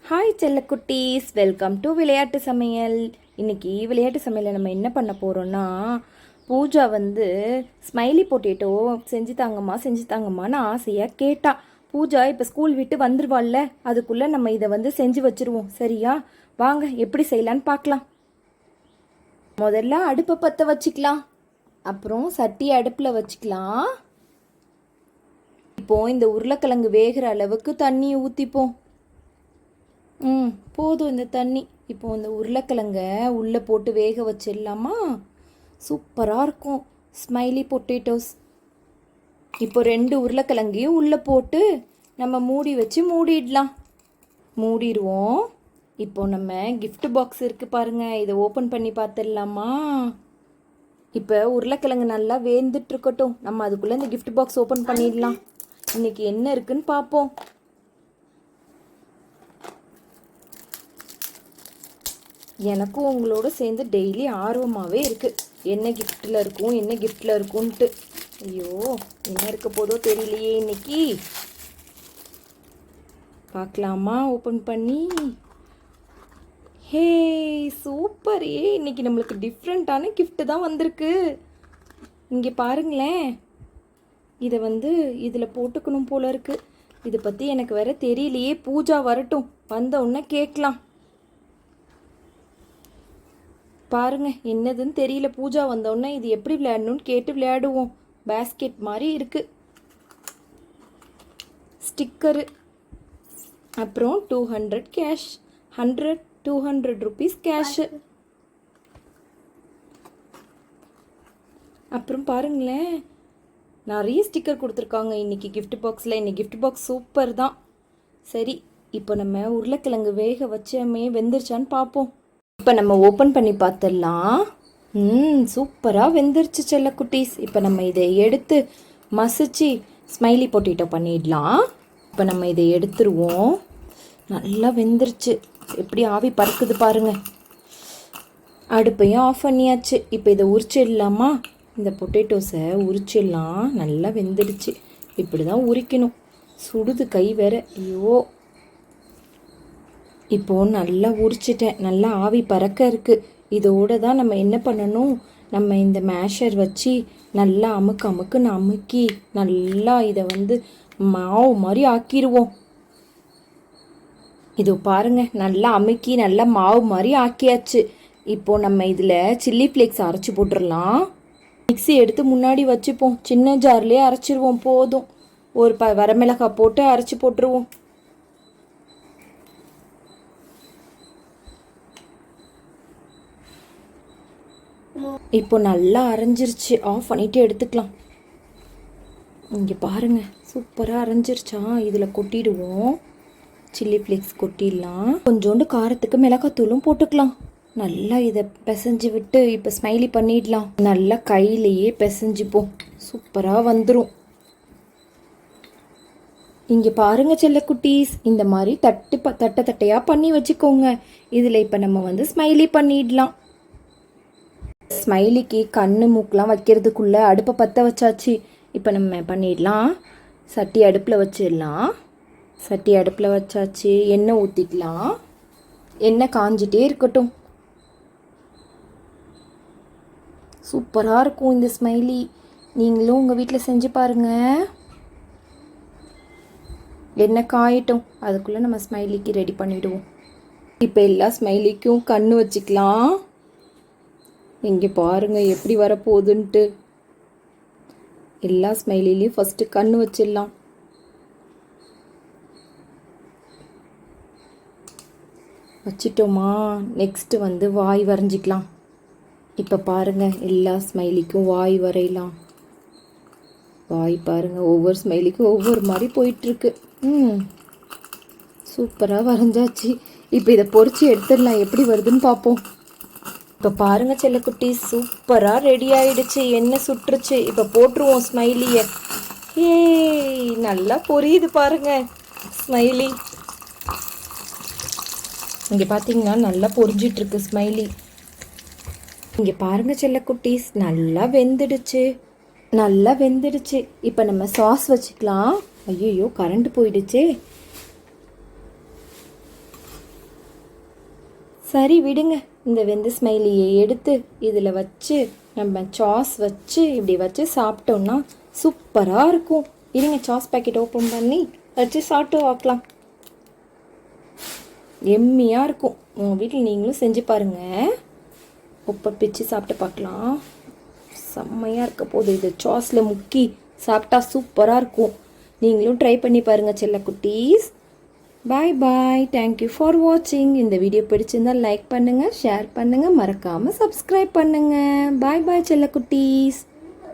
Hi செல்லக்குட்டீஸ், welcome to விளையாட்டு சமையல். இன்றைக்கி விளையாட்டு சமையலில் நம்ம என்ன பண்ண போகிறோன்னா, பூஜா ஸ்மைலி பொட்டேட்டோ செஞ்சு தாங்கம்மான்னு ஆசையாக கேட்டா. பூஜா இப்போ ஸ்கூல் விட்டு வந்துருவாள்ல, அதுக்குள்ளே நம்ம இதை செஞ்சு வச்சுருவோம். சரியா? வாங்க எப்படி செய்யலான்னு பார்க்கலாம். முதல்ல அடுப்பை பற்ற வச்சுக்கலாம். அப்புறம் சட்டி அடுப்பில் வச்சுக்கலாம். இப்போது இந்த உருளைக்கிழங்கு வேகிற அளவுக்கு தண்ணி ஊற்றிப்போம். போதும் இந்த தண்ணி. இப்போ இந்த உருளைக்கிழங்க உள்ளே போட்டு வேக வச்சிடலாமா? சூப்பராக இருக்கும் ஸ்மைலி பொட்டேட்டோஸ். இப்போ 2 உருளைக்கிழங்கையும் உள்ளே போட்டு நம்ம மூடி வச்சு மூடிடலாம். மூடிடுவோம். இப்போ நம்ம கிஃப்ட் பாக்ஸ் இருக்குது பாருங்கள், இதை ஓப்பன் பண்ணி பார்த்துடலாமா? இப்போ உருளைக்கிழங்கு நல்லா வேந்துட்டுருக்கட்டும், நம்ம அதுக்குள்ளே இந்த கிஃப்ட் பாக்ஸ் ஓப்பன் பண்ணிடலாம். இன்றைக்கி என்ன இருக்குன்னு பார்ப்போம். எனக்கும் உங்களோட சேர்ந்து டெய்லி ஆர்வமாகவே இருக்குது, என்ன கிஃப்டில் இருக்கும்ன்ட்டு. ஐயோ, என்ன இருக்க போதோ தெரியலையே. இன்னைக்கு பார்க்கலாமா ஓப்பன் பண்ணி? ஹே, சூப்பர்! இன்னைக்கு நம்மளுக்கு டிஃப்ரெண்ட்டான கிஃப்ட்டு தான் வந்திருக்கு. இங்கே பாருங்களேன், இதை இதில் போட்டுக்கணும் போல இருக்குது. இதை பற்றி எனக்கு வேற தெரியலையே. பூஜா வரட்டும், வந்த உடனே கேட்கலாம். பாருங்க, என்னதுன்னு தெரியல. பூஜா வந்தோடனே இது எப்படி விளையாடணும்னு கேட்டு விளையாடுவோம். பேஸ்கெட் மாதிரி இருக்கு, ஸ்டிக்கரு, அப்புறம் 200 கேஷ், 200 ருபீஸ் கேஷு. அப்புறம் பாருங்களேன், நிறைய ஸ்டிக்கர் கொடுத்துருக்காங்க இன்னைக்கு கிஃப்ட் பாக்ஸில். இன்னைக்கு கிஃப்ட் பாக்ஸ் சூப்பர் தான். சரி, இப்போ நம்ம உருளைக்கிழங்கு வேக வச்சமே வெந்துருச்சான்னு பார்ப்போம். இப்போ நம்ம ஓப்பன் பண்ணி பார்த்துடலாம். சூப்பராக வெந்துருச்சு செல்லக்குட்டீஸ். இப்போ நம்ம இதை எடுத்து மசிச்சு ஸ்மைலி பொட்டேட்டோ பண்ணிடலாம். இப்போ நம்ம இதை எடுத்துருவோம். நல்லா வெந்துருச்சு, எப்படி ஆவி பறக்குது பாருங்க. அடுப்பையும் ஆஃப் பண்ணியாச்சு. இப்போ இதை உரிச்சிடலாமா? இந்த பொட்டேட்டோஸை உரிச்சிடலாம். நல்லா வெந்துடுச்சு. இப்படி தான் உரிக்கணும். சுடுது கை வேற. ஐயோ, இப்போது நல்லா உரிச்சிட்டேன். நல்லா ஆவி பறக்க இருக்குது. இதோடு தான் நம்ம என்ன பண்ணணும், நம்ம இந்த மேஷர் வச்சு நல்லா அமுக்குன்னு அமுக்கி நல்லா இதை மாவு மாதிரி ஆக்கிடுவோம். இதோ பாருங்கள், நல்லா அமுக்கி நல்லா மாவு மாதிரி ஆக்கியாச்சு. இப்போது நம்ம இதில் சில்லி ஃப்ளேக்ஸ் அரைச்சி போட்டுடலாம். மிக்ஸி எடுத்து முன்னாடி வச்சுப்போம். சின்ன ஜார்லேயே அரைச்சிடுவோம். போதும், ஒரு வரமிளகாய் போட்டு அரைச்சி போட்டுருவோம். இப்போ நல்லா அரைஞ்சிருச்சு. ஆஃப் பண்ணிட்டு எடுத்துக்கலாம். இங்கே பாருங்க, சூப்பராக அரைஞ்சிருச்சா? இதில் கொட்டிடுவோம். Chilli flakes கொட்டிடலாம். கொஞ்சோண்டு காரத்துக்கு மிளகாத்தூளும் போட்டுக்கலாம். நல்லா இதை பிசைஞ்சு விட்டு இப்போ ஸ்மைலி பண்ணிடலாம். நல்லா கையிலேயே பிசைஞ்சிப்போம். சூப்பராக வந்துடும். இங்கே பாருங்க செல்லக்குட்டீஸ், இந்த மாதிரி தட்டையாக பண்ணி வச்சுக்கோங்க. இதில் இப்போ நம்ம ஸ்மைலி பண்ணிடலாம். ஸ்மைலிக்கு கண்ணு மூக்கெலாம் வைக்கிறதுக்குள்ளே அடுப்பை பற்ற வச்சாச்சு. இப்போ நம்ம பண்ணிடலாம். சட்டி அடுப்பில் வச்சிடலாம். சட்டி அடுப்பில் வச்சாச்சு. எண்ணெய் ஊற்றிக்கலாம். எண்ணெய் காஞ்சிட்டே இருக்கட்டும். சூப்பராக இருக்கும் இந்த ஸ்மைலி. நீங்களும் உங்கள் வீட்டில் செஞ்சு பாருங்கள். எண்ணெய் காயட்டும், அதுக்குள்ளே நம்ம ஸ்மைலிக்கு ரெடி பண்ணிவிடுவோம். இப்போ எல்லா ஸ்மைலிக்கும் கண்ணு வச்சுக்கலாம். இங்கே பாருங்கள் எப்படி வரப்போகுதுன்ட்டு. எல்லா ஸ்மைலிலையும் ஃபஸ்ட்டு கண்ணு வச்சிடலாம். வச்சிட்டோமா? நெக்ஸ்ட்டு வாய் வரைஞ்சிக்கலாம். இப்போ பாருங்கள், எல்லா ஸ்மைலிக்கும் வாய் வரையலாம். வாய் பாருங்கள், ஒவ்வொரு ஸ்மைலிக்கும் ஒவ்வொரு மாதிரி போயிட்டுருக்கு. சூப்பராக வரைஞ்சாச்சு. இப்போ இதை பொரிச்சு எடுத்துடலாம். எப்படி வருதுன்னு பார்ப்போம். இப்போ பாருங்கள் செல்லக்குட்டி, சூப்பராக ரெடி ஆகிடுச்சு. எண்ணெய் சுட்டுருச்சு. இப்போ போட்டுருவோம் ஸ்மைலியை. நல்லா பொரியுது பாருங்கள் ஸ்மைலி. இங்கே பார்த்தீங்கன்னா நல்லா பொரிஞ்சிட்ருக்கு ஸ்மைலி. இங்கே பாருங்கள் செல்லக்குட்டீஸ், நல்லா வெந்துடுச்சு. இப்போ நம்ம சாஸ் வச்சுக்கலாம். ஐயோ, கரண்ட் போயிடுச்சே. சரி விடுங்க, இந்த வெந்த ஸ்மைலியை எடுத்து இதில் வச்சு நம்ம சாஸ் வச்சு இப்படி வச்சு சாப்பிட்டோம்னா சூப்பராக இருக்கும். இருங்க, சாஸ் பேக்கெட் ஓப்பன் பண்ணி வச்சு சாப்பிட்டு பார்க்கலாம். எம்மியாக இருக்கும். உங்கள் வீட்டில் நீங்களும் செஞ்சு பாருங்கள். உப்பை பிச்சு சாப்பிட்டு பார்க்கலாம். செம்மையாக இருக்க போது. இது சாஸில் முக்கி சாப்பிட்டா சூப்பராக இருக்கும். நீங்களும் ட்ரை பண்ணி பாருங்கள் செல்லக்குட்டீஸ். பாய் பாய். தேங்க்யூ ஃபார் வாட்சிங். இந்த வீடியோ பிடிச்சிருந்தால் லைக் பண்ணுங்கள், ஷேர் பண்ணுங்கள், மறக்காமல் சப்ஸ்கிரைப் பண்ணுங்கள். பாய் பாய் செல்லக்குட்டீஸ்.